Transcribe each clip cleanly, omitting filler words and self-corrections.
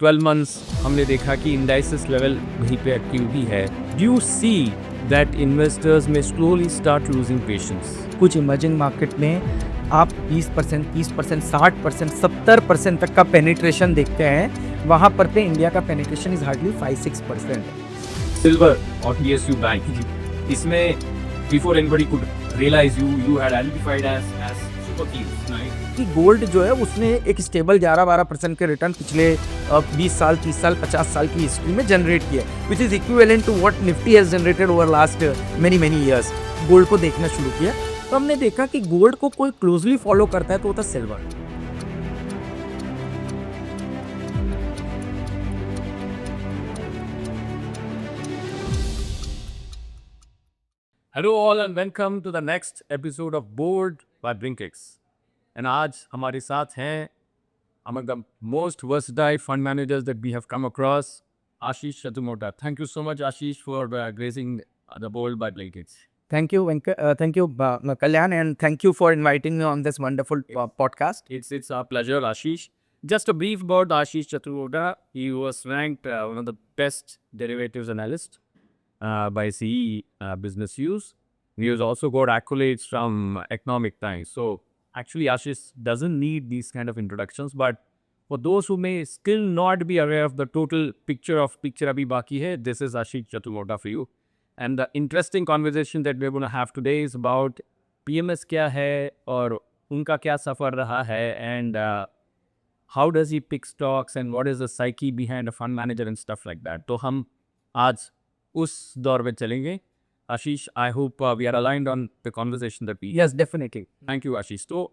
12 months हमने देखा कि इंडाइसिस लेवल वहीं पे एक्टिव भी है. Do you see that investors may slowly start losing patience? कुछ इमर्जिंग मार्केट में आप 20%, 30%, 60%, 70% तक का पेनिट्रेशन देखते हैं. वहाँ पर पे इंडिया का penetration is hardly 5-6%. Silver or PSU bank. इसमें before anybody could realize you had identified as super thieves, right? कि गोल्ड जो है उसने एक स्टेबल 11-12% के रिटर्न पिछले 20 साल, 30 साल, 50 साल की हिस्ट्री में जनरेट किया, which is equivalent to what Nifty has generated over last many years. Gold को देखना शुरू किया तो हमने देखा कि गोल्ड को कोई क्लोजली फॉलो करता है तो वो था silver. Hello all and welcome to the next episode of Board by Blinkix. And आज हमारे साथ हैं among the most versatile fund managers that we have come across, Ashish Chatumota. Thank you so much, Ashish, for gracing the Board by Blinkix. Thank you, Kalyan, and thank you for inviting me on this wonderful podcast. It's our pleasure, Ashish. Just a brief about Ashish Chaturveda. He was ranked one of the best derivatives analysts by CE Business Use. He has also got accolades from Economic Times. So actually, Ashish doesn't need these kind of introductions. But for those who may still not be aware of the total picture abhi baki hai, this is Ashish Chaturveda for you. And the interesting conversation that we're going to have today is about PMS क्या है और उनका क्या सफ़र रहा है, and how does he pick stocks and what is the psyche behind a fund manager and stuff like that. तो हम आज उस दौर में चलेंगे. Ashish, I hope we are aligned on the conversation that we. Yes, definitely. Thank you, Ashish. So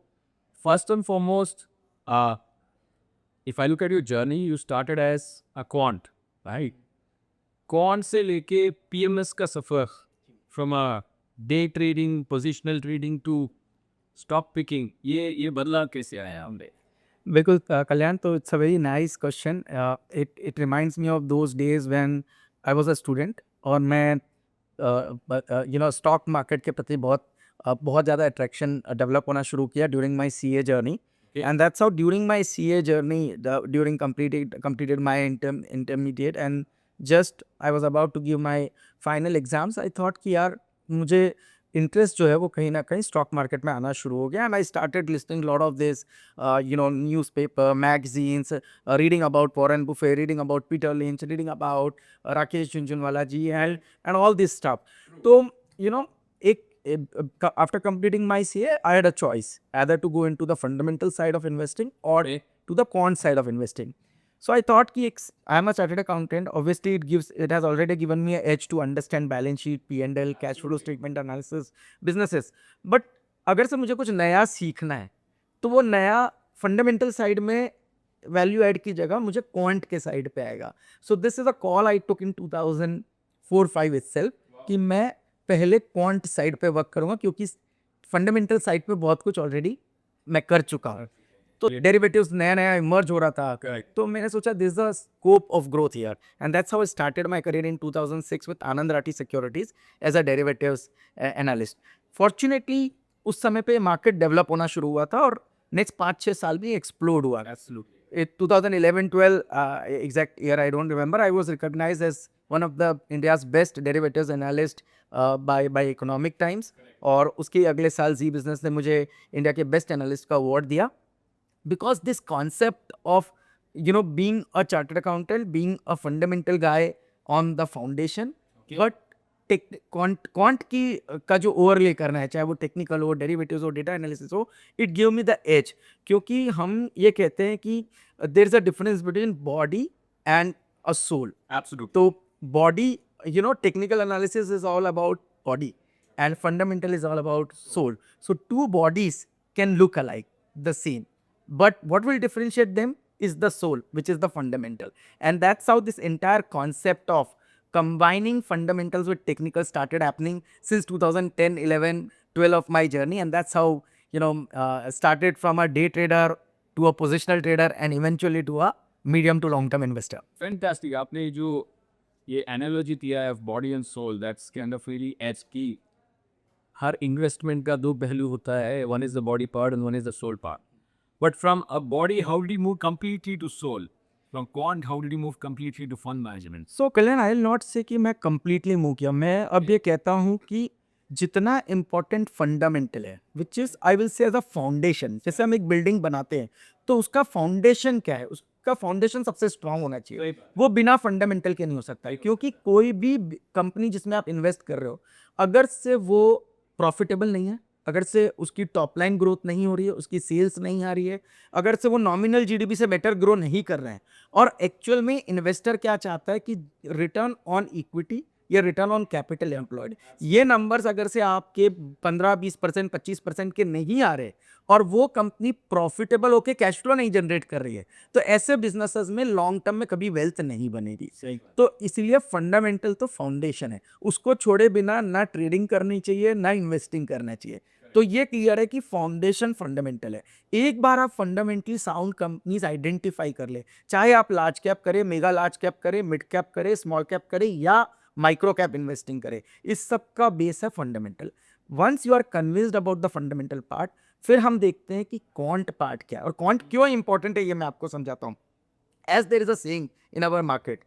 first and foremost, if I look at your journey, you started as a quant, right? quant से लेके PMS का सफ़र, from a day trading, positional trading to stock picking, ये बदला कैसे आया हमने? बिल्कुल कल्याण, तो it's a very nice question. It reminds me of those days when I was a student और मैं स्टॉक मार्केट के प्रति बहुत ज़्यादा अट्रैक्शन डेवलप होना शुरू किया during my CA journey. And that's how during my CA journey, during completed my intermediate and just I was about to give my final exams, I thought कि यार मुझे इंटरेस्ट जो है वो कहीं ना कहीं स्टॉक मार्केट में आना शुरू हो गया. And I started listing lot of this newspaper, magazines, reading about Warren Buffett, reading about Peter Lynch, reading about Rakesh Jhunjhunwala ji and all this stuff. तो एक after completing my CA, I had a choice either to go into the fundamental side of investing or to the quant side of investing. So I thought कि I am a chartered accountant. Obviously, it has already given me an edge to understand balance sheet, P&L, cash flow statement analysis, businesses. But अगर से मुझे कुछ नया सीखना है तो वो नया फंडामेंटल साइड में वैल्यू ऐड की जगह मुझे क्वांट के साइड पे आएगा. So this is a call I took in 2004-05 itself कि मैं पहले क्वांट साइड पे वर्क करूंगा क्योंकि फंडामेंटल साइड पे बहुत कुछ ऑलरेडी मैं कर चुका हूँ. तो डेरिवेटिव्स नया नया इमर्ज हो रहा था. तो मैंने सोचा this the scope of growth here and that's how I started my career in 2006 with Anand Rathi Securities as a derivatives analyst. Fortunately उस समय पे मार्केट डेवलप होना शुरू हुआ था और नेक्स्ट 5-6 साल में एक्सप्लोड हुआ. 2011-12 exact year I don't remember, I was recognized as one of the India's best derivatives analyst by Economic Times. और उसके अगले साल जी बिजनेस ने मुझे इंडिया के बेस्ट एनालिस्ट का अवार्ड दिया. Because this concept of being a chartered accountant, being a fundamental guy on the foundation, but quant की का जो ओवरले करना है, चाहे वो टेक्निकल हो, डेरिवेटिव्स हो, डेटा एनालिसिस हो, it give me the edge. क्योंकि हम ये कहते हैं कि there is a difference between body and a soul. Absolutely. तो body, technical analysis is all about body and fundamental is all about soul. So two bodies can look alike, the same, but what will differentiate them is the soul, which is the fundamental. And that's how this entire concept of combining fundamentals with technical started happening since 2010, 11, 12 of my journey. And that's how started from a day trader to a positional trader and eventually to a medium to long term investor. Fantastic. आपने जो ये analogy दिया है of body and soul, that's kind of really edge की हर investment का दो पहलू होता है. One is the body part and one is the soul part. But from a body, how do you move completely to soul? From quant, how did you move completely to fund management? So Kalyan I will not से कि मैं completely move किया, मैं अब ये कहता हूँ कि जितना इम्पोर्टेंट फंडामेंटल है which is I will say as a foundation, जैसे हम एक बिल्डिंग बनाते हैं तो उसका फाउंडेशन क्या है, उसका फाउंडेशन सबसे स्ट्रांग होना चाहिए, वो बिना फंडामेंटल के नहीं हो सकता है। क्योंकि कोई भी कंपनी जिसमें आप इन्वेस्ट कर रहे हो, अगर से वो प्रॉफिटेबल नहीं है, अगर से उसकी टॉप लाइन ग्रोथ नहीं हो रही है, उसकी सेल्स नहीं आ रही है, अगर से वो नॉमिनल जीडीपी से बेटर ग्रो नहीं कर रहे हैं, और एक्चुअल में इन्वेस्टर क्या चाहता है कि रिटर्न ऑन इक्विटी या रिटर्न ऑन कैपिटल एम्प्लॉयड, ये नंबर्स अगर से आपके 15-20%, 25% के नहीं आ रहे और वो कंपनी प्रॉफिटेबल होके कैश फ्लो नहीं जनरेट कर रही है, तो ऐसे बिजनेसेस में लॉन्ग टर्म में कभी वेल्थ नहीं बनेगी। तो इसलिए फंडामेंटल तो फाउंडेशन है, उसको छोड़े बिना ना ट्रेडिंग करनी चाहिए ना इन्वेस्टिंग करना चाहिए। तो ये क्लियर है कि फाउंडेशन फंडामेंटल है। एक बार आप फंडामेंटली साउंड कंपनीज आइडेंटिफाई कर ले, चाहे आप लार्ज कैप करें, मेगा लार्ज कैप करें, मिड कैप करें, स्मॉल कैप करें या माइक्रो कैप इन्वेस्टिंग करें, इस सब का बेस है fundamental. Once you are convinced about the fundamental part, फिर हम देखते हैं कि क्वांट पार्ट क्या है और क्वांट क्यों इंपॉर्टेंट है, ये मैं आपको समझाता हूँ। As there is a saying in our market,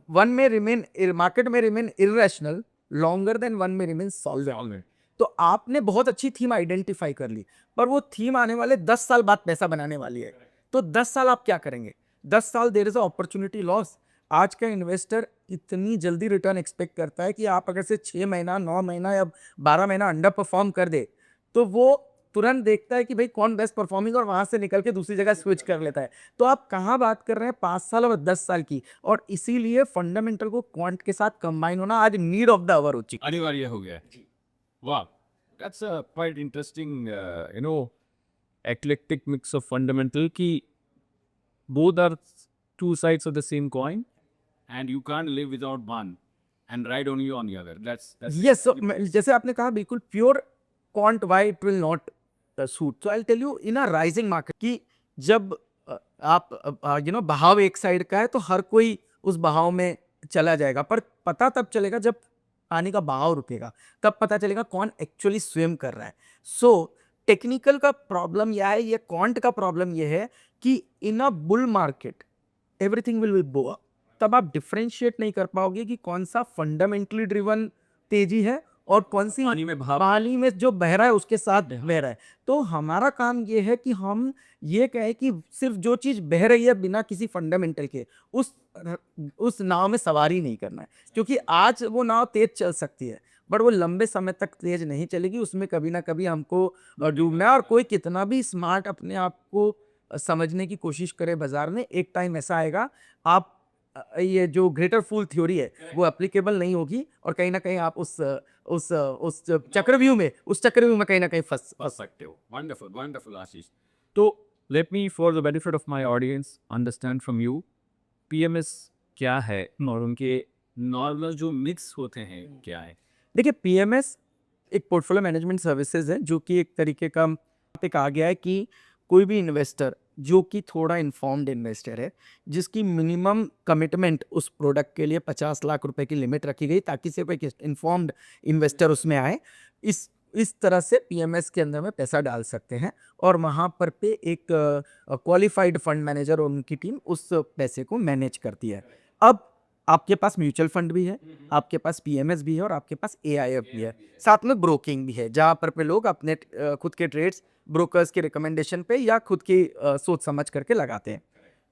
market में remain irrational longer than one में रिमेन सॉल्वेंट। तो आपने बहुत अच्छी थीम आइडेंटिफाई कर ली, पर वो थीम आने वाले 10 साल बाद पैसा बनाने वाली है, तो 10 साल आप क्या करेंगे? 10 साल there is a opportunity loss. आज का इन्वेस्टर इतनी जल्दी रिटर्न एक्सपेक्ट करता है कि आप अगर से 6 महीना, 9 महीना या 12 महीना अंडर परफॉर्म कर दे, तो वो तुरंत देखता है कि भाई कौन बेस्ट परफॉर्मिंग, और वहां से निकल के दूसरी जगह स्विच कर लेता है। तो आप कहाँ बात कर रहे हैं 5 साल और 10 साल की, और इसीलिए फंडामेंटल को क्वांट के साथ कंबाइन होना आज नीड ऑफ द आवर हो चुकी। अनिवार्य हो गया है। Wow, that's a quite interesting, eclectic mix of fundamental कि both are two sides of the same coin, and you can't live without one and ride only on the other. That's yes, जैसे आपने कहा बिल्कुल pure quant, why it will not suit. So I tell you in a rising market कि जब आप बहाव एक side का है तो हर कोई उस बहाव में चला जाएगा, पर पता तब चलेगा जब पानी का बहाव रुकेगा, तब पता चलेगा कौन एक्चुअली स्विम कर रहा है। सो टेक्निकल का प्रॉब्लम यह है, ये क्वांट का प्रॉब्लम यह है कि in a bull market everything will go up. तब आप डिफरेंशिएट नहीं कर पाओगे कि कौन सा फंडामेंटली ड्रिवन तेजी है और कौन सी पानी में जो बह रहा है उसके साथ बह रहा है। तो हमारा काम ये है कि हम ये कहें कि सिर्फ जो चीज बह रही है बिना किसी फंडामेंटल के, उस नाव में सवारी नहीं करना है, क्योंकि आज वो नाव तेज चल सकती है बट वो लंबे समय तक तेज नहीं चलेगी, उसमें कभी ना कभी हमको डूबना है। और कोई कितना भी स्मार्ट अपने आप को समझने की कोशिश करे बाजार में, एक टाइम ऐसा आएगा आप ये जो ग्रेटर फूल थ्योरी है वो एप्लीकेबल नहीं होगी, और कहीं ना कहीं आप उस चक्रव्यूह में कहीं ना कहीं फंस सकते हो। Wonderful, wonderful, आशीष। तो let me, for the benefit of my audience, understand from you, PMS क्या है और उनके नॉर्मल जो मिक्स होते हैं क्या है? देखिए, पीएमएस एक पोर्टफोलियो मैनेजमेंट सर्विसेज है, जो कि एक तरीके का पे कहा गया है कि कोई भी इन्वेस्टर जो कि थोड़ा इन्फॉर्म्ड इन्वेस्टर है, जिसकी मिनिमम कमिटमेंट उस प्रोडक्ट के लिए 50 लाख रुपए की लिमिट रखी गई ताकि सिर्फ एक इन्फॉर्म्ड इन्वेस्टर उसमें आए, इस तरह से पीएमएस के अंदर में पैसा डाल सकते हैं, और वहाँ पर पे एक क्वालिफाइड फंड मैनेजर और उनकी टीम उस पैसे को मैनेज करती है। अब आपके पास म्यूचुअल फंड भी है, आपके पास पीएमएस भी है, और आपके पास एआईएफ भी है, साथ में ब्रोकिंग भी है, जहाँ पर पे लोग अपने खुद के ट्रेड्स ब्रोकर्स के रिकमेंडेशन पे या खुद की सोच समझ करके लगाते हैं।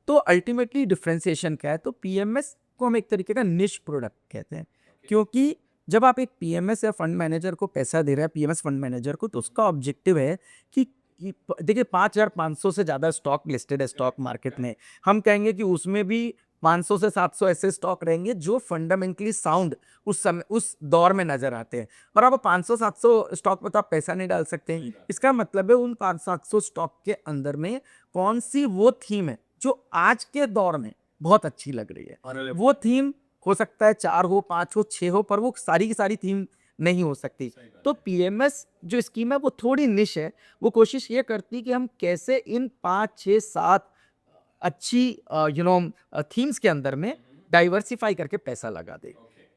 तो अल्टीमेटली डिफरेंशिएशन क्या है? तो पीएमएस को हम एक तरीके का निश प्रोडक्ट कहते हैं, क्योंकि जब आप एक पीएमएस या फंड मैनेजर को पैसा दे रहे हैं, पीएमएस फंड मैनेजर को, तो उसका ऑब्जेक्टिव है कि देखिए 5500 से ज़्यादा स्टॉक लिस्टेड है स्टॉक मार्केट में। हम कहेंगे कि उसमें भी 500 से 700 ऐसे स्टॉक रहेंगे जो फंडामेंटली साउंड उस दौर में नजर आते हैं, और अब 500-700 स्टॉक पर तो आप पैसा नहीं डाल सकते हैं। इसका मतलब है उन 500-700 स्टॉक के अंदर में कौन सी वो थीम है जो आज के दौर में बहुत अच्छी लग रही है। वो थीम हो सकता है 4 हो, 5 हो, 6 हो, पर वो सारी की सारी थीम नहीं हो सकती। तो पीएमएस जो स्कीम है वो थोड़ी निश है, वो कोशिश ये करती है कि हम कैसे इन 5, 6, 7 अच्छी थीम्स के अंदर में डाइवर्सिफाई करके पैसा लगा दे।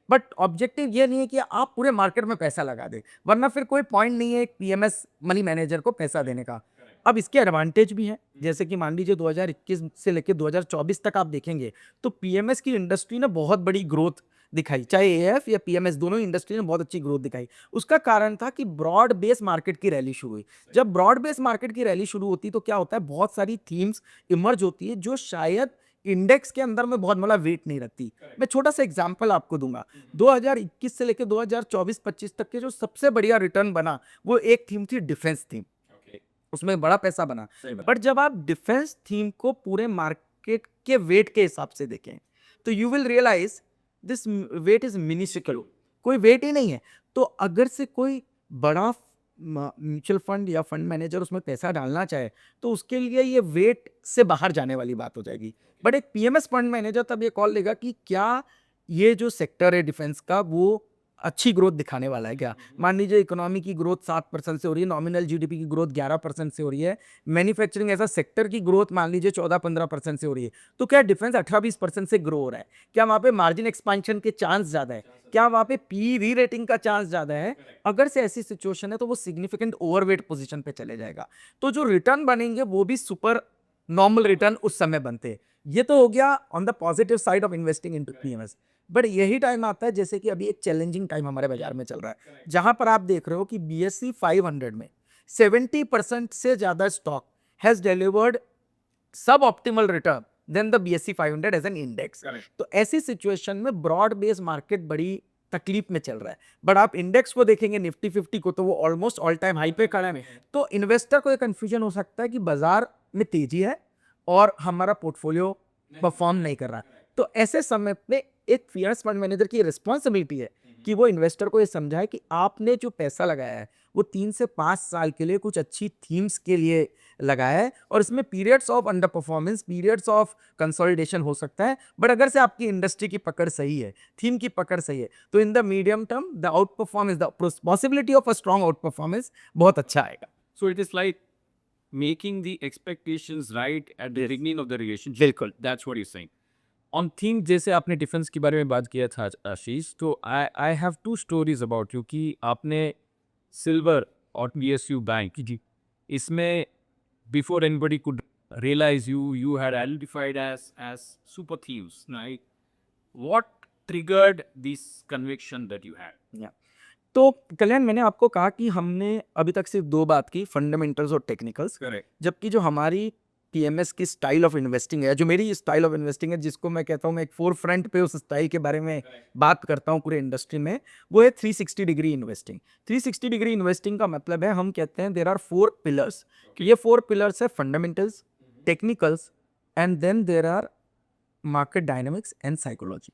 बट ऑब्जेक्टिव ये नहीं है कि आप पूरे मार्केट में पैसा लगा दे, वरना फिर कोई पॉइंट नहीं है एक पीएमएस मनी मैनेजर को पैसा देने का। अब इसके एडवांटेज भी हैं, जैसे कि मान लीजिए 2021 से लेकर 2024 तक आप देखेंगे तो पीएमएस की इंडस्ट्री ने बहुत बड़ी ग्रोथ दिखाई, चाहे एएफ या पीएमएस दोनों इंडस्ट्री ने बहुत अच्छी ग्रोथ दिखाई। उसका कारण था कि ब्रॉड बेस मार्केट की रैली शुरू हुई। जब ब्रॉड बेस मार्केट की रैली शुरू होती तो क्या होता है, बहुत सारी थीम्स इमर्ज होती है जो शायद इंडेक्स के अंदर में बहुत बड़ा वेट नहीं रखती। मैं छोटा सा एग्जांपल आपको दूंगा, 2021 से लेकर 2024-25 तक के जो सबसे बढ़िया रिटर्न बना वो एक थीम थी डिफेंस थीम, उसमें बड़ा पैसा बना। बट जब आप डिफेंस थीम को पूरे मार्केट के वेट के हिसाब से देखें तो you will realise this weight is minuscule, कोई वेट ही नहीं है। तो अगर से कोई बड़ा म्यूचुअल फंड या फंड मैनेजर उसमें पैसा डालना चाहे तो उसके लिए ये वेट से बाहर जाने वाली बात हो जाएगी। बट एक पीएमएस फंड मैनेजर तब ये कॉल लेगा कि क्या ये जो सेक्टर है डिफेंस का वो अच्छी ग्रोथ दिखाने वाला है क्या। मान लीजिए इकोनॉमी की ग्रोथ 7% से हो रही है, नॉमिनल जीडीपी की ग्रोथ 11% से हो रही है, मैन्युफैक्चरिंग ऐसा सेक्टर की ग्रोथ मान लीजिए 14-15% से हो रही है, तो क्या डिफेंस 18-20% से ग्रो हो रहा है? क्या वहां पे मार्जिन एक्सपेंशन के चांस ज्यादा है? क्या वहां पे पी री रेटिंग का चांस ज्यादा है? अगर से ऐसी सिचुएशन है तो वो सिग्निफिकेंट ओवरवेट पोजीशन पे चले जाएगा, तो जो रिटर्न बनेंगे वो भी सुपर नॉर्मल रिटर्न उस समय बनते हैं। ये तो हो गया on the positive side of investing into PMS. But यही टाइम आता है जैसे कि अभी एक चैलेंजिंग टाइम हमारे बाजार में चल रहा है, जहां पर आप देख रहे हो कि बीएससी 500 में 70% से ज्यादा stock has delivered sub optimal return than the BSE 500 as an index. तो ऐसी सिचुएशन में ब्रॉड बेस मार्केट बड़ी तकलीफ में चल रहा है। बट आप इंडेक्स को देखेंगे निफ्टी 50 को तो वो ऑलमोस्ट ऑल टाइम हाई पे खड़ा है। तो इन्वेस्टर को एक कंफ्यूजन हो सकता है कि बाजार में तेजी है और हमारा पोर्टफोलियो परफॉर्म नहीं कर रहा है। तो ऐसे समय पे एक फियर्स फंड मैनेजर की रिस्पॉन्सिबिलिटी है कि वो इन्वेस्टर को ये समझाए कि आपने जो पैसा लगाया है वो 3 से 5 साल के लिए कुछ अच्छी थीम्स के लिए लगाया है, और इसमें periods of under performance, periods of consolidation हो सकता है। बट अगर से आपकी इंडस्ट्री की पकड़ सही है, थीम की पकड़ सही है, तो in the medium term the out performance, the possibility of a strong out performance बहुत अच्छा आएगा। So it is like making the expectations right at the beginning of the relationship. बिल्कुल। That's what you're saying. On theme जैसे आपने defence के बारे में बात किया था आशीष, तो I have two stories about you कि आपने सिल्वर और पीएसयू बैंक जी इसमें before anybody could realize you had identified as super thieves, right? What triggered this conviction that you had? तो कल्याण, मैंने आपको कहा कि हमने अभी तक सिर्फ 2 बात की, फंडामेंटल्स और टेक्निकल्स। Correct. जबकि जो हमारी पीएमएस की स्टाइल ऑफ इन्वेस्टिंग है, जो मेरी स्टाइल ऑफ इन्वेस्टिंग है, जिसको मैं कहता हूँ मैं एक फोर फ्रंट पे उस स्टाइल के बारे में बात करता हूँ पूरे इंडस्ट्री में, वो है 360 डिग्री इन्वेस्टिंग। 360 डिग्री इन्वेस्टिंग का मतलब है, हम कहते हैं देयर आर 4 पिलर्स। ये 4 पिलर्स है fundamentals, technicals and then there are market dynamics and psychology.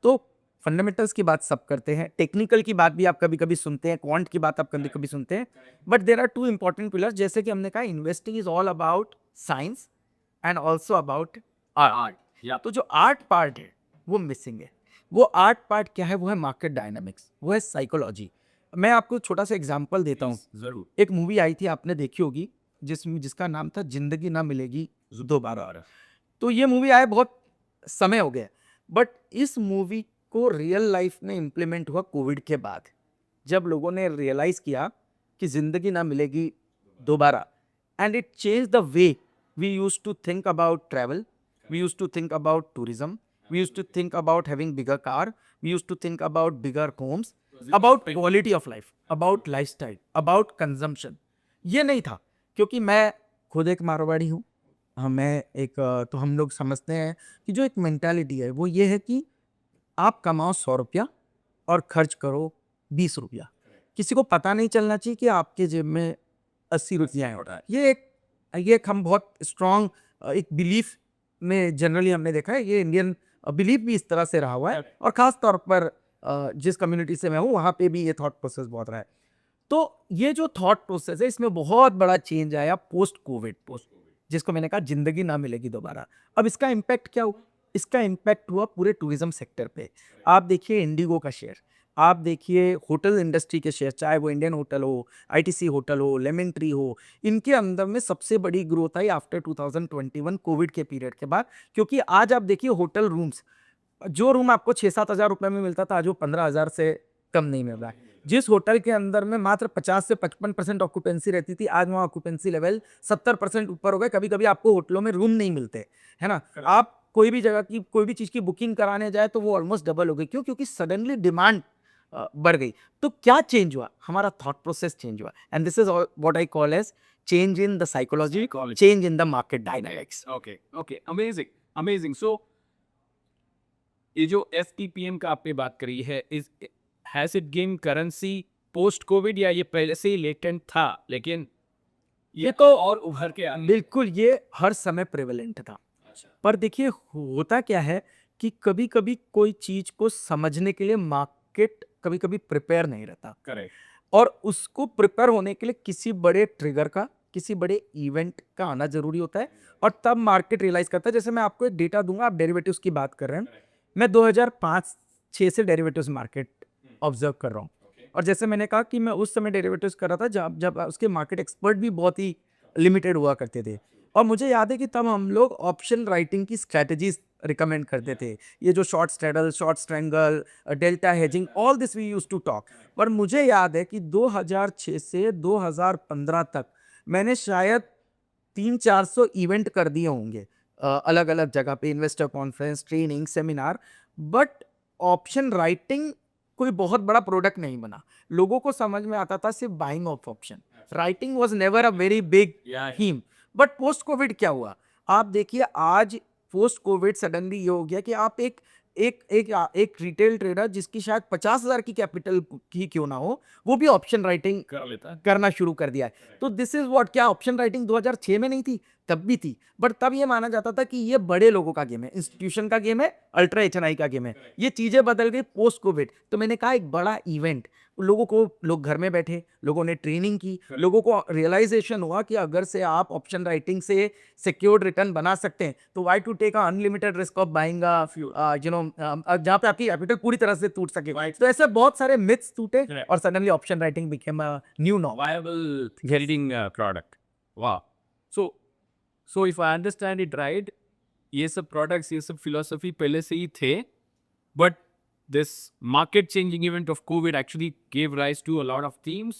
तो फंडामेंटल्स की बात सब करते हैं, टेक्निकल की बात भी आप कभी कभी सुनते हैं, क्वांट की बात आप कभी कभी सुनते हैं, but there are 2 important pillars. जैसे कि हमने कहा investing is all about science and also about art. तो जो आर्ट पार्ट है वो मिसिंग है। वो आर्ट पार्ट क्या है? वो है मार्केट डायनामिक्स, वो है साइकोलॉजी। मैं आपको छोटा सा एग्जाम्पल देता हूँ। जरूर। एक मूवी आई थी, आपने देखी होगी, जिसका नाम था जिंदगी ना मिलेगी दोबारा। तो ये मूवी आए बहुत समय हो गया, बट इस मूवी को रियल लाइफ में इम्प्लीमेंट हुआ कोविड के बाद, जब लोगों ने रियलाइज किया कि जिंदगी ना मिलेगी दोबारा, and it change the way we use to think about travel, we use to think about tourism, we use to think about having bigger car, we use to think about bigger homes, about quality of life, about lifestyle, about consumption. ये नहीं था, क्योंकि मैं खुद एक मारवाड़ी हूँ। मैं एक तो हम लोग समझते हैं कि जो एक मेंटालिटी है वो ये है कि आप कमाओ 100 रुपया और खर्च करो 20 रुपया। किसी को पता नहीं चलना चाहिए कि आपके जेब में 80 रुपया है। ये एक हम बहुत स्ट्रॉन्ग एक बिलीफ में जनरली हमने देखा है, ये इंडियन बिलीफ भी इस तरह से रहा हुआ है, और ख़ास तौर पर जिस कम्युनिटी से मैं हूँ वहाँ पे भी ये थॉट प्रोसेस बहुत रहा है। तो ये जो थॉट प्रोसेस है इसमें बहुत बड़ा चेंज आया पोस्ट कोविड, जिसको मैंने कहा जिंदगी ना मिलेगी दोबारा। अब इसका इम्पैक्ट क्या हुआ? इसका इम्पैक्ट हुआ पूरे टूरिज्म सेक्टर पे। आप देखिए इंडिगो का शेयर, आप देखिए होटल इंडस्ट्री के शेयर, चाहे वो इंडियन होटल हो, आईटीसी होटल हो, लेमन ट्री हो, इनके अंदर में सबसे बड़ी ग्रोथ आई आफ्टर 2021 कोविड के पीरियड के बाद। क्योंकि आज आप देखिए होटल रूम्स, जो रूम आपको 6-7 हज़ार रुपये में मिलता था आज वो 15,000 से कम नहीं मिल रहा है। जिस होटल के अंदर में मात्र 50 से 55% ऑक्यूपेंसी रहती थी, आज वहाँ ऑक्यूपेंसी लेवल 70% ऊपर हो गए। कभी-कभी आपको होटलों में रूम नहीं मिलते, है ना? आप कोई भी जगह की कोई भी चीज़ की बुकिंग कराने जाए तो वो ऑलमोस्ट डबल हो गई। क्यों? क्योंकि सडनली डिमांड बढ़ गई। तो क्या चेंज हुआ? हमारा थॉट प्रोसेस चेंज हुआ and this is what I call as change in the psychology, change in the market dynamics. Okay, okay, amazing, amazing. So ये जो एफटीपीएम का आपने बात करी है, is has it gain currency post COVID, या ये पहले से ही लेटेंट था लेकिन ये तो और उभर के आ गया? बिल्कुल, ये हर समय प्रेवलेंट था। अच्छा, पर देखिए होता क्या है कि कभी-कभी कोई चीज़ को समझने के लिए मार्केट कभी-कभी प्रिपेयर नहीं रहता करेक्ट, और उसको प्रिपेयर होने के लिए किसी बड़े ट्रिगर का, किसी बड़े इवेंट का आना ज़रूरी होता है और तब मार्केट रियलाइज़ करता है। जैसे मैं आपको एक डेटा दूँगा, आप डेरिवेटिव्स की बात कर रहे हैं। मैं 2005-6 से डेरिवेटिव्स मार्केट ऑब्ज़र्व कर रहा हूँ और जैसे मैंने कहा कि मैं उस समय डेरिवेटिव्स कर रहा था जब जब उसके मार्केट एक्सपर्ट भी बहुत ही लिमिटेड हुआ करते थे और मुझे याद है कि तब हम लोग ऑप्शन राइटिंग की स्ट्रैटेजीज रिकमेंड करते थे। ये जो short straddle, short strangle, delta hedging, all this we used to talk. पर मुझे याद है कि 2006 से 2015 तक मैंने शायद 300-400 इवेंट कर दिए होंगे अलग-अलग जगह पे, investor conference, training, seminar. But option writing कोई बहुत बड़ा प्रोडक्ट नहीं बना। लोगों को समझ में आता था सिर्फ buying of option. Writing was never a very big theme. But post Covid क्या हुआ? आप देखिए आज पोस्ट कोविड सडनली ये हो गया कि आप एक रिटेल ट्रेडर जिसकी शायद 50,000 की कैपिटल की क्यों ना हो, वो भी ऑप्शन राइटिंग कर लेता है। करना शुरू कर दिया है। तो दिस इज व्हाट, क्या ऑप्शन राइटिंग 2006 में नहीं थी? तब भी थी। बट तब ये माना जाता था कि ये बड़े लोगों का गेम है, इंस्टीट्यूशन का गेम है, अल्ट्रा एचएनआई का गेम है। ये चीजें बदल गई पोस्ट कोविड। तो मैंने कहा एक बड़ा इवेंट, लोग घर में बैठे, लोगों ने ट्रेनिंग की, लोगों को रियलाइजेशन हुआ कि अगर से आप ऑप्शन राइटिंग से सिक्योर्ड रिटर्न बना सकते हैं तो why to take unlimited risk of buying जहां पे आपकी कैपिटल पूरी तरह से टूट सके। तो ऐसे बहुत सारे मिथ्स टूटे और suddenly option writing became a new norm. Viable trading product. Wow. So, so if I understand it right, ये सब products, ये सब philosophy पहले से ही थे, but this market changing event of COVID actually gave rise to a lot of themes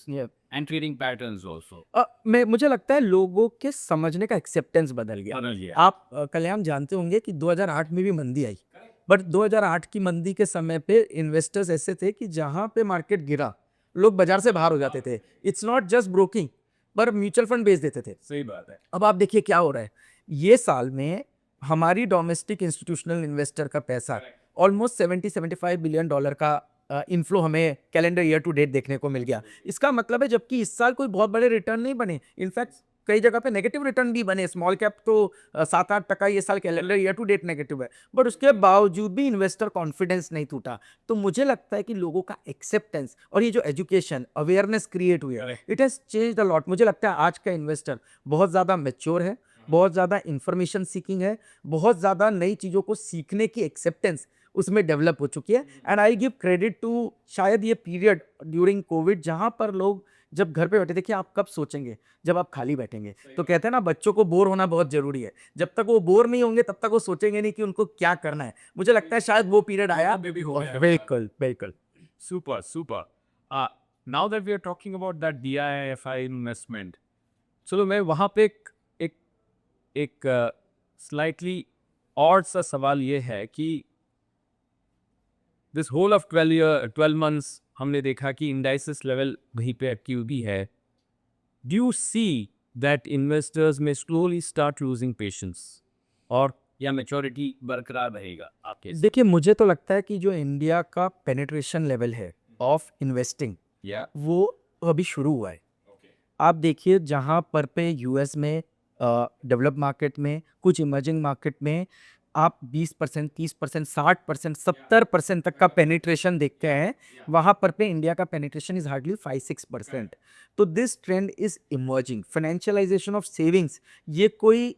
and trading patterns also. मुझे लगता है लोगों के समझने का एक्सेप्टेंस बदल गया। बदल गया। आप कल्याण जानते होंगे कि 2008 में भी मंदी आई, बट 2008 की मंदी के समय पे इन्वेस्टर्स ऐसे थे कि जहां पे मार्केट गिरा लोग बाजार से बाहर हो जाते थे। इट्स नॉट जस्ट ब्रोकिंग, पर म्यूचुअल फंड बेच देते थे। सही बात है। अब आप देखिए क्या हो रहा है। ये साल में हमारी डोमेस्टिक इंस्टीट्यूशनल इन्वेस्टर का पैसा ऑलमोस्ट 70-75 बिलियन डॉलर का इनफ्लो हमें कैलेंडर ईयर टू डेट देखने को मिल गया। इसका मतलब है जबकि इस साल कोई बहुत बड़े रिटर्न नहीं बने, इनफैक्ट कई जगह पे नेगेटिव रिटर्न भी बने। स्मॉल कैप तो 7-8% ये साल calendar year to date negative है, बट उसके बावजूद भी इन्वेस्टर कॉन्फिडेंस नहीं टूटा। तो मुझे लगता है कि लोगों का एक्सेप्टेंस और ये जो एजुकेशन अवेयरनेस क्रिएट हुई है, it has changed a lot. मुझे लगता है आज का इन्वेस्टर बहुत ज़्यादा मैच्योर है, बहुत ज़्यादा इंफॉर्मेशन सीकिंग है, बहुत ज़्यादा नई चीज़ों को सीखने की एक्सेप्टेंस उसमें डेवलप हो चुकी है। And I give credit to शायद ये पीरियड ड्यूरिंग कोविड जहाँ पर लोग जब घर पे बैठे, देखिए आप कब सोचेंगे जब आप खाली बैठेंगे। तो कहते हैं ना बच्चों को बोर होना बहुत जरूरी है, जब तक वो बोर नहीं होंगे तब तक वो सोचेंगे नहीं कि उनको क्या करना है। मुझे लगता है शायद वो पीरियड आया। बिल्कुल बिल्कुल। Super, super. Now that we are talking about that DIFI investment, चलो मैं वहाँ पे एक स्लाइटली और सा सवाल ये है कि दिस होल ऑफ 12 मंथ्स हमने देखा कि इंडाइसिस लेवल वहीं पे एक्टिव भी है। Do you see that investors में स्लोली स्टार्ट लूजिंग पेशेंस, और या मैच्योरिटी बरकरार रहेगा आपके? देखिए मुझे तो लगता है कि जो इंडिया का पेनिट्रेशन लेवल है ऑफ इन्वेस्टिंग, या वो अभी शुरू हुआ है। आप देखिए जहाँ पर पे यूएस में डेवलप मार्केट में, कुछ इमर्जिंग मार्केट में आप 20%, 30%, 60%, 70% तक का पेनिट्रेशन देखते हैं, वहाँ पर पे इंडिया का पेनिट्रेशन इज हार्डली 5-6%। तो this trend is emerging. Financialisation of savings ये कोई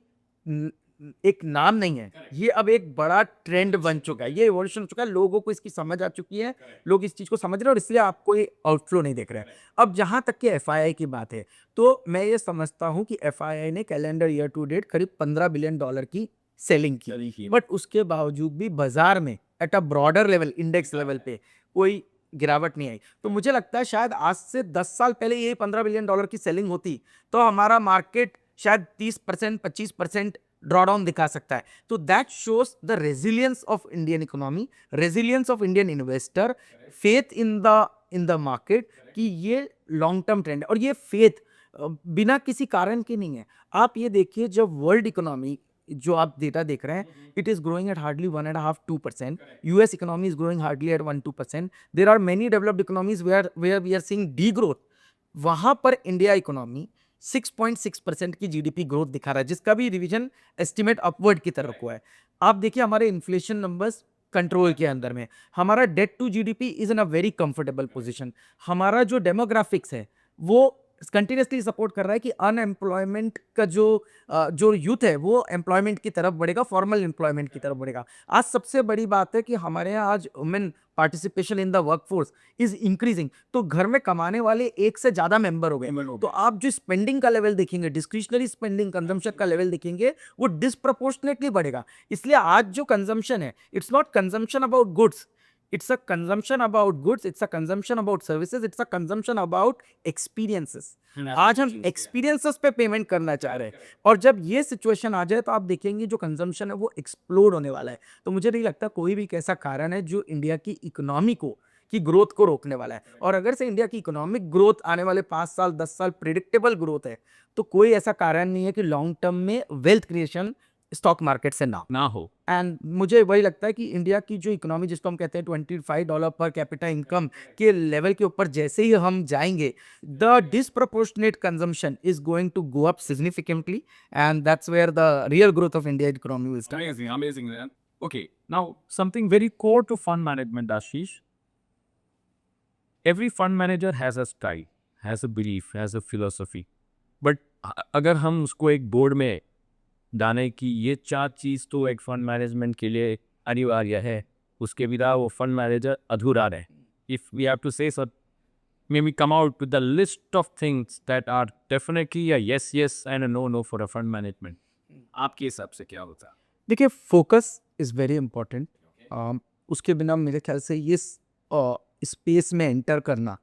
एक नाम नहीं है, ये अब एक बड़ा ट्रेंड बन चुका है, ये इवोल्यूशन हो चुका है। लोगों को इसकी समझ आ चुकी है, लोग इस चीज़ को समझ रहे हैं और इसलिए आपको ये आउटफ्लो नहीं देख रहे हैं। अब जहाँ तक कि एफआईआई की बात है, तो मैं ये समझता हूँ कि एफआईआई ने कैलेंडर ईयर टू डेट करीब $15 बिलियन की सेलिंग की, बट उसके बावजूद भी बाजार में at a broader level, index level पे कोई गिरावट नहीं आई। तो मुझे लगता है शायद आज से 10 साल पहले ये $15 बिलियन की सेलिंग होती तो हमारा मार्केट शायद 30% 25% ड्रॉडाउन दिखा सकता है। तो that shows the resilience of Indian economy, resilience of Indian investor, faith in the market कि ये लॉन्ग टर्म ट्रेंड है। और ये फेथ बिना किसी कारण के नहीं है। आप ये देखिए, जब वर्ल्ड इकोनॉमी जो आप डेटा देख रहे हैं, it is growing at hardly 1.5-2%. US economy is growing hardly at 1-2%. There are many developed economies where we are seeing degrowth. वहां पर इंडिया इकोनॉमी 6.6% की जीडीपी ग्रोथ दिखा रहा है, जिसका भी रिवीजन एस्टिमेट अपवर्ड की तरफ हुआ है। आप देखिए हमारे इन्फ्लेशन नंबर्स कंट्रोल के अंदर में, हमारा debt to GDP is in a very comfortable position, हमारा जो डेमोग्राफिक्स है वो कंटिन्यूसली सपोर्ट कर रहा है कि अनएम्प्लॉयमेंट का जो यूथ है वो एम्प्लॉयमेंट की तरफ बढ़ेगा, फॉर्मल एम्प्लॉयमेंट की तरफ बढ़ेगा। आज सबसे बड़ी बात है कि हमारे यहाँ आज women participation in the workforce is increasing. तो घर में कमाने वाले एक से ज्यादा मेंबर हो गए, तो आप जो स्पेंडिंग का लेवल देखेंगे, डिस्क्रिशनरी स्पेंडिंग कंजम्पशन का लेवल देखेंगे, वो डिस्प्रपोर्शनेटली बढ़ेगा। इसलिए आज जो कंजम्पशन है, it's not consumption about goods, it's a consumption about goods, it's a consumption about services, it's a consumption about experiences. आज हम experiences पे पेमेंट करना चाह रहे हैं, और जब ये सिचुएशन आ जाए तो आप देखेंगे जो कंजम्पशन है वो एक्सप्लोड होने वाला है। तो मुझे नहीं लगता कोई भी एक ऐसा कारण है जो इंडिया की इकोनॉमी को की ग्रोथ को रोकने वाला है। और अगर से इंडिया की इकोनॉमिक ग्रोथ आने वाले 5 साल 10 साल प्रिडिक्टेबल ग्रोथ है, तो कोई ऐसा कारण नहीं है कि लॉन्ग टर्म में वेल्थ क्रिएशन स्टॉक मार्केट से ना ना हो। एंड मुझे वही लगता है कि इंडिया की जो इकोनॉमी, जिसको हम कहते हैं $25 पर कैपिटा इनकम के लेवल के ऊपर जैसे ही हम जाएंगे, the disproportionate consumption is going to go up significantly, and that's where the real growth of India economy will start. Amazing, amazing, man. Okay, now something very core to fund management, Ashish. Every fund manager has a style, has a belief, has a philosophy. But अगर हम उसको एक board में डालें कि ये 4 चीज़ तो एक फंड मैनेजमेंट के लिए अनिवार्य है, उसके बिना वो फंड मैनेजर अधूरा है। If we have to say sir, may we come out with the list of things that are definitely a yes yes and a no no for a fund management, आपके हिसाब से क्या होता है? देखिए, focus is very important. उसके बिना मेरे ख्याल से ये स्पेस में एंटर करना,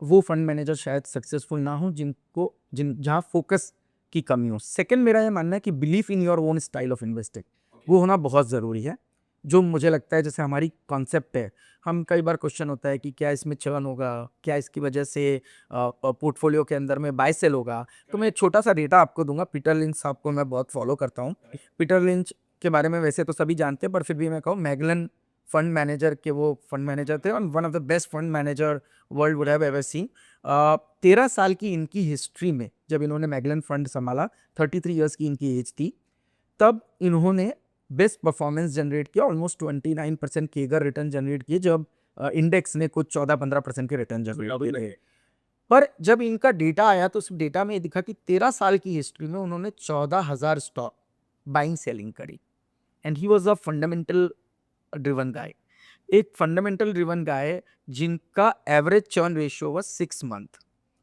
वो फंड मैनेजर शायद सक्सेसफुल ना हो जहाँ फोकस की कमी हो। सेकंड, मेरा ये मानना है कि belief in your own style of investing, वो होना बहुत ज़रूरी है। जो मुझे लगता है, जैसे हमारी कॉन्सेप्ट है, हम कई बार क्वेश्चन होता है कि क्या इसमें चर्न होगा, क्या इसकी वजह से पोर्टफोलियो के अंदर में बाय सेल होगा। तो मैं एक छोटा सा डेटा आपको दूंगा। पीटर लिंच साहब को मैं बहुत फॉलो करता हूँ। पीटर लिंच के बारे में वैसे तो सभी जानते हैं, पर फिर भी मैं कहूँ, मैगलन फंड मैनेजर के वो फंड मैनेजर थे, और one of the best fund manager world would have ever seen. 13 साल की इनकी हिस्ट्री में जब इन्होंने मैगलन फंड संभाला, 33 ईयर्स की इनकी एज थी, तब इन्होंने बेस्ट परफॉर्मेंस जनरेट किया, ऑलमोस्ट 29% केगर रिटर्न जनरेट किए, जब इंडेक्स ने कुछ 14-15% के रिटर्न जनरेट किए। पर जब इनका डेटा आया तो उस डेटा में ये दिखा कि 13 साल की हिस्ट्री में उन्होंने 14,000 स्टॉक बाइंग सेलिंग करी, and he was a fundamental driven guy. एक फंडामेंटल ड्रिवन गाय जिनका average churn ratio was 6 month,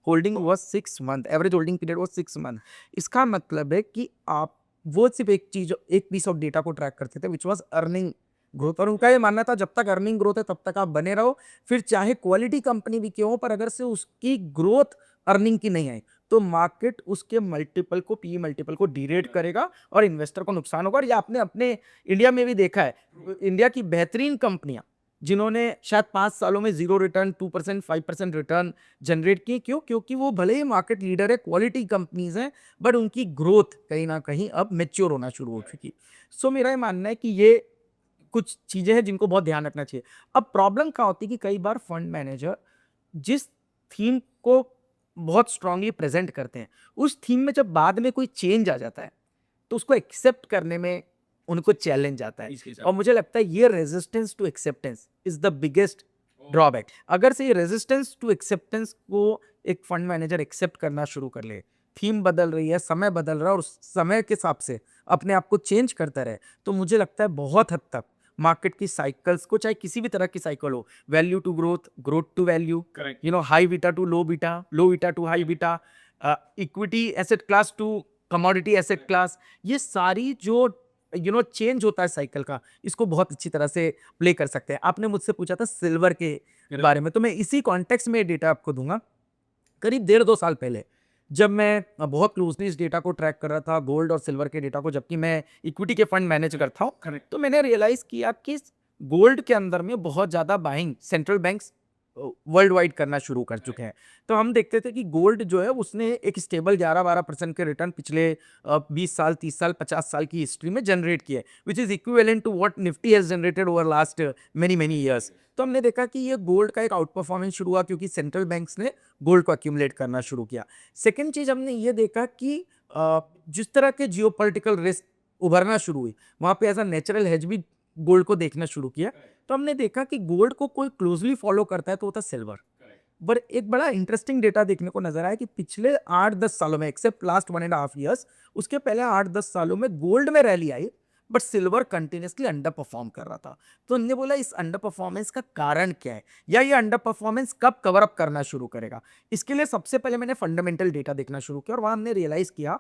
holding was 6 month, average holding period was 6 month. इसका मतलब है कि आप वो सिर्फ एक पीस ऑफ डेटा को ट्रैक करते थे, विच वाज अर्निंग ग्रोथ। और उनका ये मानना था जब तक अर्निंग ग्रोथ है तब तक आप बने रहो, फिर चाहे क्वालिटी कंपनी भी क्यों, पर अगर से उसकी ग्रोथ अर्निंग की नहीं आई तो मार्केट उसके मल्टीपल को, पी मल्टीपल को डीरेट करेगा और इन्वेस्टर को नुकसान होगा। और ये आपने अपने इंडिया में भी देखा है, इंडिया की बेहतरीन कंपनियां जिन्होंने शायद 5 सालों में 0 रिटर्न, 2%, 5% रिटर्न जनरेट की, क्यों? क्योंकि वो भले ही मार्केट लीडर है, क्वालिटी कंपनीज हैं, बट उनकी ग्रोथ कहीं ना कहीं अब मैच्योर होना शुरू हो चुकी। सो मेरा ये मानना है कि ये कुछ चीजें हैं जिनको बहुत ध्यान रखना चाहिए। अब प्रॉब्लम क्या होती है कि कई बार फंड मैनेजर जिस थीम को बहुत स्ट्रांगली प्रेजेंट करते हैं, उस थीम में जब बाद में कोई चेंज आ जाता है तो उसको एक्सेप्ट करने में उनको चैलेंज आता है। और मुझे लगता है ये resistance to acceptance is the biggest drawback. अगर से ये रेजिस्टेंस टू एक्सेप्टेंस को एक फंड मैनेजर एक्सेप्ट करना शुरू कर ले, थीम बदल रही है, समय बदल रहा है, और उस समय के हिसाब से अपने आप को चेंज करता रहे, तो मुझे लगता है बहुत हद तक मार्केट की साइकिल्स को, चाहे किसी भी तरह की साइकिल हो, value to growth, growth to value, you know, high beta to low beta, low beta to high beta, equity asset class to commodity asset class, ये सारी जो चेंज होता है साइकिल का, इसको बहुत अच्छी तरह से प्ले कर सकते हैं। आपने मुझसे पूछा था सिल्वर के बारे में, तो मैं इसी कॉन्टेक्स्ट में डेटा आपको दूंगा। करीब 1.5-2 साल पहले जब मैं बहुत क्लोजली इस डेटा को ट्रैक कर रहा था, गोल्ड और सिल्वर के डेटा को, जबकि मैं इक्विटी के फंड मैनेज करता हूँ, तो मैंने रियलाइज किया कि गोल्ड के अंदर में बहुत ज़्यादा buying central banks world wide करना शुरू कर चुके हैं। तो हम देखते थे कि गोल्ड जो है उसने एक स्टेबल 11-12% के रिटर्न पिछले 20 साल, 30 साल, 50 साल की हिस्ट्री में जनरेट किए, which is equivalent to what Nifty has generated over last many years. तो हमने देखा कि ये गोल्ड का एक आउट परफॉर्मेंस शुरू हुआ क्योंकि सेंट्रल बैंक्स ने गोल्ड को अक्यूमुलेट करना शुरू किया। सेकेंड चीज़ हमने ये देखा कि जिस तरह के जियोपॉलिटिकल रिस्क उभरना शुरू हुई, वहाँ पे एज अ नेचुरल हेज भी गोल्ड को देखना शुरू किया। तो हमने देखा कि गोल्ड को कोई क्लोजली फॉलो करता है तो वो था सिल्वर। पर एक बड़ा इंटरेस्टिंग डेटा देखने को नजर आया कि पिछले 8-10 सालों में, एक्सेप्ट लास्ट 1.5 ईयर्स, उसके पहले 8-10 सालों में गोल्ड में rally I, but silver continuously under perform कर रहा था। तो हमने बोला इस अंडर परफॉर्मेंस का कारण क्या है, या ये अंडर परफॉर्मेंस कब कवर अप करना शुरू करेगा। इसके लिए सबसे पहले मैंने फंडामेंटल डेटा देखना शुरू किया और वहां हमने रियलाइज किया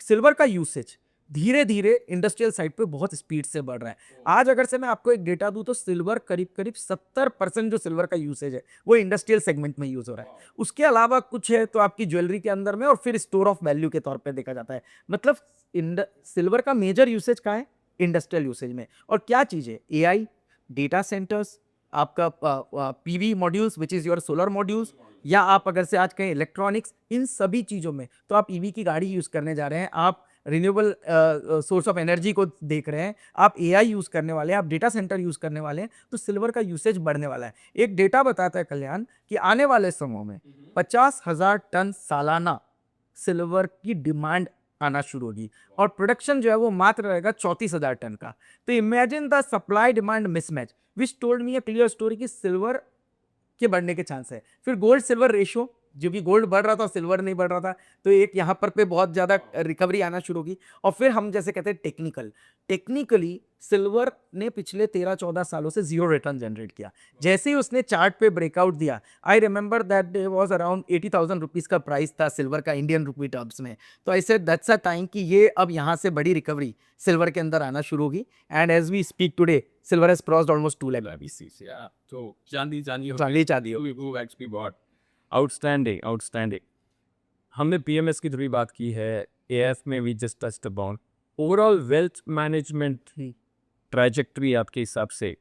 सिल्वर का यूसेज धीरे धीरे इंडस्ट्रियल साइड पे बहुत स्पीड से बढ़ रहा है। आज अगर से मैं आपको एक डेटा दूं तो सिल्वर करीब करीब 70% जो सिल्वर का यूसेज है वो इंडस्ट्रियल सेगमेंट में यूज हो रहा है। उसके अलावा कुछ है तो आपकी ज्वेलरी के अंदर में, और फिर स्टोर ऑफ वैल्यू के तौर पे देखा जाता है। मतलब सिल्वर का मेजर यूसेज कहाँ है? इंडस्ट्रियल यूसेज में। और क्या चीज है? एआई, डेटा सेंटर्स, आपका PV modules which is your solar modules, या आप अगर से आज कहें इलेक्ट्रॉनिक्स, इन सभी चीजों में। तो आप ईवी की गाड़ी यूज करने जा रहे हैं, आप रिन्यूएबल सोर्स ऑफ एनर्जी को देख रहे हैं, आप एआई यूज करने वाले हैं, आप डेटा सेंटर यूज करने वाले हैं, तो सिल्वर का यूसेज बढ़ने वाला है। एक डेटा बताता है कल्याण कि आने वाले समय में 50,000 टन सालाना सिल्वर की डिमांड आना शुरू होगी, और प्रोडक्शन जो है वो मात्र रहेगा 34,000 टन का। तो imagine the supply demand mismatch, which told me a clear story कि सिल्वर के बढ़ने के चांस है। फिर गोल्ड सिल्वर रेशियो, जो भी गोल्ड बढ़ रहा था सिल्वर नहीं बढ़ रहा था, तो एक यहाँ पर पे बहुत ज़्यादा रिकवरी आना शुरू होगी। और फिर हम जैसे कहते हैं टेक्निकली सिल्वर ने पिछले 13-14 सालों से जीरो रिटर्न जनरेट किया। जैसे ही उसने चार्ट पे ब्रेकआउट दिया, I remember that day was around 80,000 rupees का प्राइस था सिल्वर का इंडियन रुपी टर्म्स में। तो I said that's a time कि ये अब यहाँ से बड़ी रिकवरी सिल्वर के अंदर आना शुरू होगी। And as we speak today silver has crossed almost 2 lakh BCs, yeah. So चांदी चांदी हो। who actually bought. Outstanding. हमने PMS की थोड़ी बात की है, AF में we just touched upon. Overall wealth management trajectory आपके हिसाब से,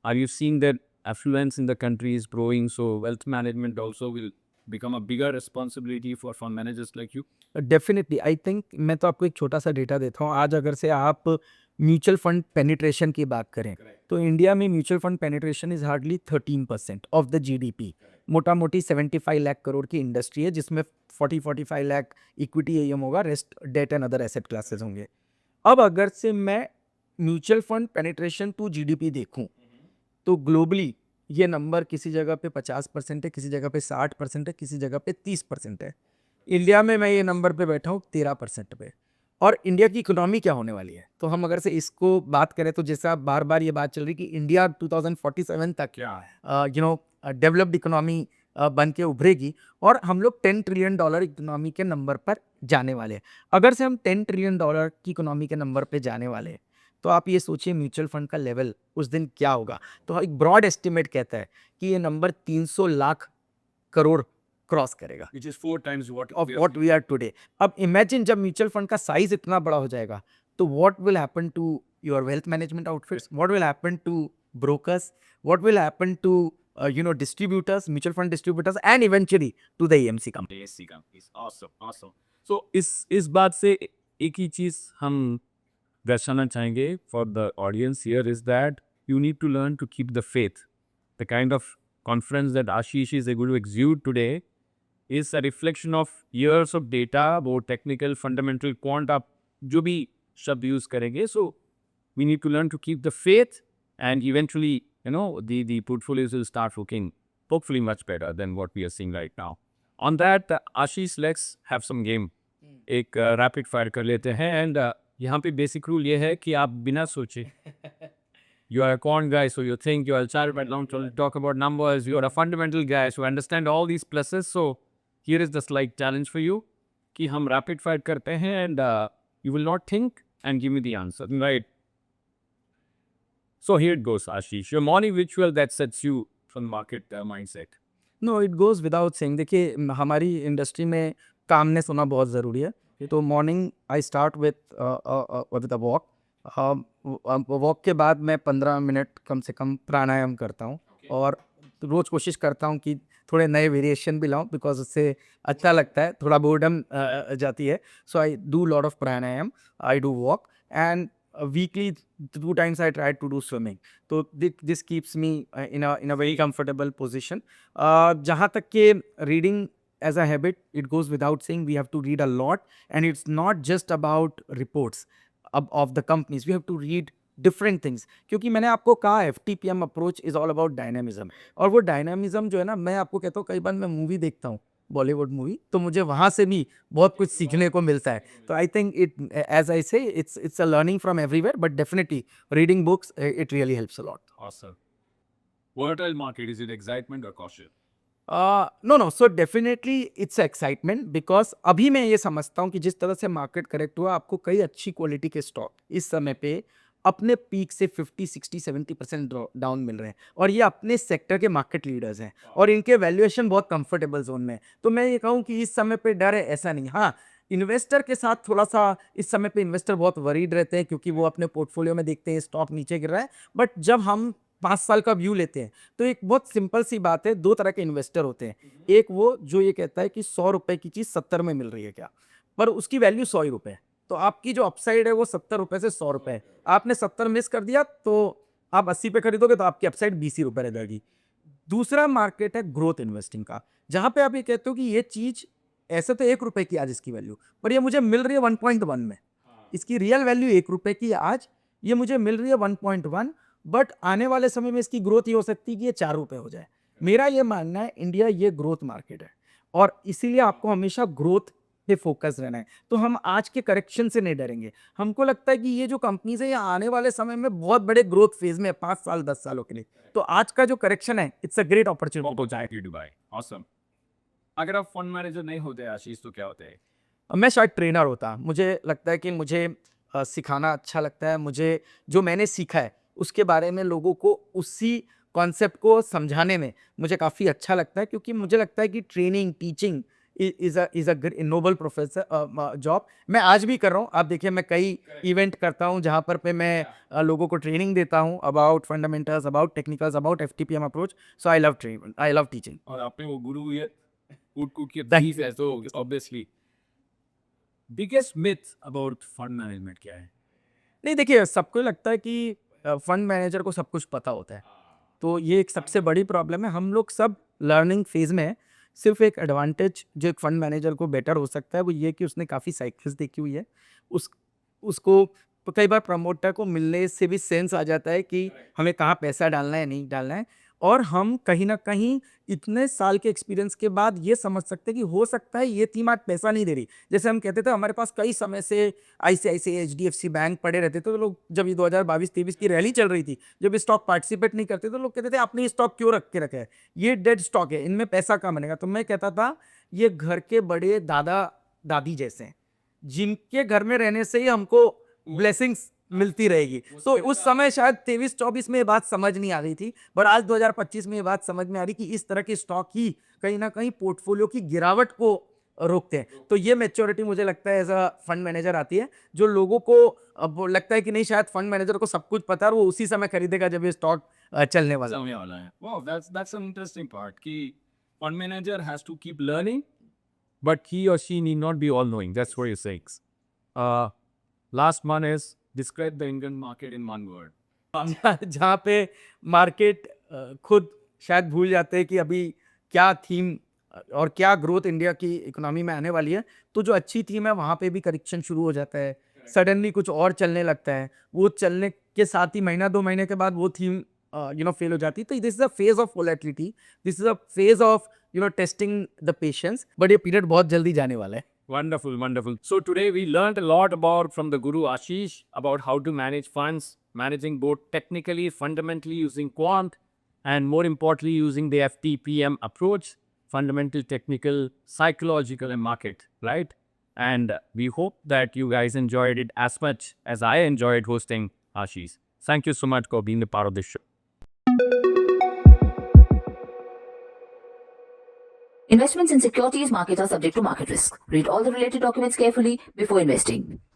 are you seeing that affluence in the country is growing, so wealth management also will become a bigger responsibility for fund managers like you? Definitely I think, मैं तो आपको एक छोटा सा data देता हूँ। आज अगर से आप म्यूचुअल फंड पेनिट्रेशन की बात करें तो इंडिया में mutual fund penetration is hardly 13% of the GDP. मोटा मोटी 75 लाख करोड़ की इंडस्ट्री है, जिसमें 40-45 लाख इक्विटी एएम होगा, rest debt and other asset classes होंगे। अब अगर से मैं mutual fund penetration to GDP देखूं तो ग्लोबली ये नंबर किसी जगह पे 50% है, किसी जगह पे 60% है, किसी जगह पे 30% है। इंडिया में मैं ये नंबर पे बैठा हूँ 13% पे। और इंडिया की इकोनॉमी क्या होने वाली है, तो हम अगर से इसको बात करें तो जैसा बार बार ये बात चल रही कि इंडिया 2047 तक डेवलप्ड इकोनॉमी बन के उभरेगी, और हम लोग $10 ट्रिलियन इकोनॉमी के नंबर पर जाने वाले हैं। अगर से हम $10 ट्रिलियन की इकोनॉमी के नंबर पे जाने वाले हैं, तो आप ये सोचिए म्यूचुअल फंड का लेवल उस दिन क्या होगा। तो एक ब्रॉड एस्टिमेट कहता है कि ये नंबर 300 लाख करोड़ क्रॉस करेगा, Which is 4 times what of what we are today. अब इमेजिन जब म्यूचुअल फंड का साइज इतना बड़ा हो जाएगा, तो what will happen to your wealth management outfits, what will happen to brokers, what will happen to distributors, mutual fund distributors, and eventually to the AMC company. ASC companies. Awesome. So इस बात से एक ही चीज हम दर्शाना चाहेंगे for the audience here is that you need to learn to keep the faith. The kind of conference that Ashish is able to exude today is a reflection of years of data, more technical, fundamental, quant, आप जो भी शब्द use करेंगे. So we need to learn to keep the faith, and eventually, the portfolios will start looking hopefully much better than what we are seeing right now. On that, Ashish, let's have some game. एक rapid fire कर लेते हैं, and यहाँ पे basic rule ये है कि आप बिना सोचे, you are a quant guy, so you think you are a chartered accountant, to talk about numbers, you are a fundamental guy, so understand all these pluses. So here is the slight challenge for you कि हम rapid fire करते हैं, and you will not think, and give me the answer, right? So here it goes, Ashish. Your morning ritual that sets you from market mindset. No it goes without saying देखिए हमारी industry में calmness होना बहुत ज़रूरी है। तो morning I start with a walk. Walk के बाद मैं 15 मिनट कम से कम प्राणायाम करता हूँ और रोज़ कोशिश करता हूँ कि थोड़े नए वेरिएशन भी लाऊं बिकॉज उससे अच्छा लगता है, थोड़ा बोर्डम जाती है। So I do lot of pranayama, I do walk and weekly 2 times I try to do swimming. तो this keeps me in a very comfortable position. जहाँ तक कि reading as a habit it goes without saying we have to read a lot and it's not just about reports of the companies, we have to read different things. क्योंकि मैंने आपको कहा FTPM approach is all about dynamism, और वो dynamism जो है ना, मैं आपको कहता हूँ कई बार मैं मूवी देखता हूँ बॉलीवुड मूवी, तो मुझे वहाँ से भी बहुत कुछ सीखने को मिलता है। तो I think it, as I say, it's a learning from everywhere, but definitely reading books it really helps a lot. Awesome. Volatile market, is it excitement or caution? No so definitely it's excitement because अभी मैं ये समझता हूँ कि जिस तरह से market correct हुआ, आपको कई अच्छी क्वालिटी के स्टॉक इस समय पे अपने पीक से 50, 60, 70% डाउन मिल रहे हैं, और ये अपने सेक्टर के मार्केट लीडर्स हैं और इनके वैल्यूएशन बहुत कंफर्टेबल जोन में है। तो मैं ये कहूँ कि इस समय पे डर है ऐसा नहीं। हाँ, इन्वेस्टर के साथ थोड़ा सा इस समय पे इन्वेस्टर बहुत वरीड रहते हैं क्योंकि वो अपने पोर्टफोलियो में देखते हैं स्टॉक नीचे गिर रहा है। बट जब हम 5 साल का व्यू लेते हैं तो एक बहुत सिंपल सी बात है, 2 तरह के इन्वेस्टर होते हैं। एक वो जो ये कहता है कि 100 रुपए की चीज़ 70 में मिल रही है क्या, पर उसकी वैल्यू 100 ही रुपए है। तो आपकी जो अपसाइड है वो 70 रुपए से 100 रुपए है। आपने 70 मिस कर दिया तो आप 80 पे खरीदोगे तो आपकी अपसाइड 20 ही रुपए रह जाएगी। दूसरा मार्केट है ग्रोथ इन्वेस्टिंग का, जहां पे आप ये कहते हो कि ये चीज ऐसे तो 1 रुपए की आज इसकी वैल्यू, पर ये मुझे मिल रही है 1.1 में। इसकी रियल वैल्यू 1 रुपए की है आज, ये मुझे मिल रही है 1.1, बट आने वाले समय में इसकी ग्रोथ ये हो सकती है कि ये 4 रुपए हो जाए। मेरा ये मानना है इंडिया ये ग्रोथ मार्केट है और इसीलिए आपको हमेशा ग्रोथ पे फोकस रहना है। तो हम आज के करेक्शन से नहीं डरेंगे। हमको लगता है कि ये जो कंपनीज है ये आने वाले समय में बहुत बड़े ग्रोथ फेज में है, 5 साल 10 सालों के लिए। तो आज का जो करेक्शन है it's a great opportunity. Opportunity to buy. Awesome. अगर आप फंड मैनेजर नहीं होते आशीष तो क्या होते हैं? मैं शायद ट्रेनर होता। मुझे लगता है कि मुझे सिखाना अच्छा लगता है। मुझे जो मैंने सीखा है उसके बारे में लोगों को उसी कॉन्सेप्ट को समझाने में मुझे काफ़ी अच्छा लगता है, क्योंकि मुझे लगता है कि training teaching is a Nobel professor job. मैं आज भी कर रहा हूँ। आप देखिए मैं कई इवेंट करता हूँ जहाँ पर पे मैं लोगों को ट्रेनिंग देता हूँ about fundamentals, about technicals, about FTPM approach. So I love teaching. और आपने वो गुरु ये कूट के Thank बीफ है तो obviously biggest myth about fund management क्या है? नहीं, देखिए सबको लगता है कि फंड मैनेजर को सब कुछ पता होता है, तो ये एक सबसे बड़ी प्रॉब्लम है। हम लोग सब लर्निंग फेज में हैं। सिर्फ एक एडवांटेज जो एक फंड मैनेजर को बेटर हो सकता है वो ये कि उसने काफ़ी साइकिल्स देखी हुई है। उस उसको कई बार प्रमोटर को मिलने से भी सेंस आ जाता है कि हमें कहाँ पैसा डालना है नहीं डालना है, और हम कहीं ना कहीं इतने साल के एक्सपीरियंस के बाद ये समझ सकते हैं कि हो सकता है ये टीम आज पैसा नहीं दे रही। जैसे हम कहते थे हमारे पास कई समय से ICICI HDFC बैंक पड़े रहते थे, तो लोग जब ये 2022-23 की रैली चल रही थी, जब स्टॉक पार्टिसिपेट नहीं करते तो लोग कहते थे आपने ये स्टॉक क्यों रख के रखा है, ये डेड स्टॉक है, इनमें पैसा कहाँ बनेगा। तो मैं कहता था ये घर के बड़े दादा दादी जैसे हैं, जिनके घर में रहने से ही हमको ब्लेसिंग्स मिलती रहेगी। तो उस समय शायद 23-24 में ये बात समझ नहीं आ रही थी, पर आज 2025 में ये बात समझ में आ रही कि इस तरह के स्टॉक ही कहीं ना कहीं पोर्टफोलियो की गिरावट को रोकते हैं। तो ये मैच्योरिटी मुझे लगता है एज अ फंड मैनेजर आती है, जो लोगों को अब लगता है कि नहीं शायद फंड मैनेजर को सब कुछ पता है और वो उसी समय खरीदेगा जब ये स्टॉक चलने वाला है। समझने वाला है। Wow, that's an interesting part कि fund manager has to keep learning, but he or she need not be all knowing. That's what you're saying. Last one is describe the Indian market in one word. जहाँ पे market खुद शायद भूल जाते हैं कि अभी क्या थीम और क्या ग्रोथ इंडिया की इकोनॉमी में आने वाली है। तो जो अच्छी थीम है वहाँ पे भी करेक्शन शुरू हो जाता है, सडनली कुछ और चलने लगता है, वो चलने के साथ ही महीना 2 महीने के बाद वो थीम फेल हो जाती है। तो this is a phase of volatility, this is a phase of testing the patience, but ये पीरियड बहुत जल्दी जाने वाला है। Wonderful, wonderful. So today we learned a lot about from the Guru Ashish about how to manage funds, managing both technically, fundamentally using quant, and more importantly using the FTPM approach, fundamental, technical, psychological, and market, right? And we hope that you guys enjoyed it as much as I enjoyed hosting Ashish. Thank you so much for being a part of this show. Investments in securities markets are subject to market risk. Read all the related documents carefully before investing.